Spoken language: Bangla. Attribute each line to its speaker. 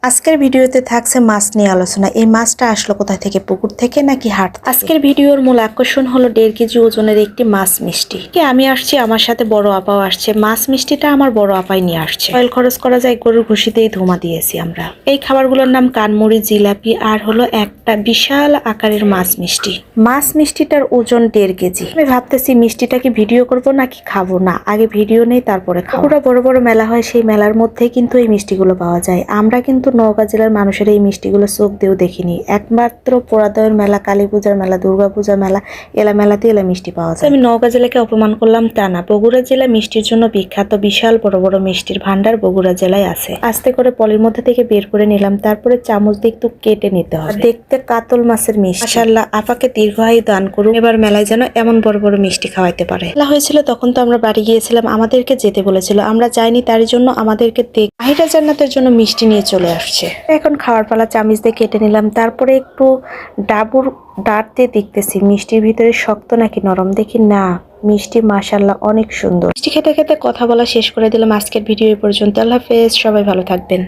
Speaker 1: আজকের ভিডিওতে থাকছে মাছ নিয়ে আলোচনা। এই মাছটা আসলো কোথা থেকে, পুকুর থেকে নাকি হাট? আজকের ভিডিওর মূল আকর্ষণ হলো 1.5 কেজি ওজনের একটি মাছ মিষ্টি। আমি আসছি, আমার সাথে বড় আপাও আসছে। মাছ মিষ্টিটা আমার বড় আপাই নিয়ে আসছে। অয়েল খরচ করা যায়, গরুর ঘুষিতেই ধুমা দিয়েছি আমরা। এই খাবারগুলোর নাম কানমুড়ি, জিলাপি আর হলো একটা বিশাল আকারের মাছ মিষ্টি। মাছ মিষ্টিটার ওজন 1.5 কেজি। আমি ভাবতেছি মিষ্টিটাকে ভিডিও করব নাকি খাবো না, আগে ভিডিও নেই তারপরে খাবো। পুরো বড় বড় মেলা হয়, সেই মেলার মধ্যে কিন্তু এই মিষ্টিগুলো পাওয়া যায়। আমরা কিন্তু নওগাঁ জেলার মানুষের এই মিষ্টিগুলো চোখ দিয়েও দেখিনি। একমাত্র পোড়াদয়ের মেলা, কালী পূজার মেলা, দুর্গা পূজার মেলা, এলা মেলাতে এলা মিষ্টি পাওয়া যায়। আমি নওগাঁ জেলাকে অপমান করলাম তা না, বগুড়া জেলা মিষ্টির জন্য বিখ্যাত। বিশাল বড় বড় মিষ্টির ভান্ডার বগুড়া জেলায় আছে। আস্তে করে পলির মধ্যে থেকে বের করে নিলাম, তারপরে চামচ দিয়ে একটু কেটে নিতে হবে। দেখতে কাতল মাছের মিষ্টি। মাশাআল্লাহ, আপাকে দীর্ঘায়ু দান করুন, এবার মেলায় যেন এমন বড় বড় মিষ্টি খাওয়াইতে পারে। মেলা হয়েছিল তখন তো আমরা বাড়ি গিয়েছিলাম, আমাদেরকে যেতে বলেছিল, আমরা যাইনি, তার জন্য আমাদেরকে আহিরা জান্নাতের জন্য মিষ্টি নিয়ে চলে আসছে। এখন খাওয়ার পালা, চামচ দিয়ে কেটে নিলাম, তারপরে একটু ডাবুর দাঁত দিয়ে দেখতেছি মিষ্টির ভিতরে শক্ত নাকি নরম। দেখি না, মিষ্টি মাশাআল্লাহ অনেক সুন্দর। মিষ্টি খেতে খেতে কথা বলা শেষ করে দিলাম। আজকের ভিডিও এই পর্যন্ত। আল্লাহ হাফেজ, সবাই ভালো থাকবেন।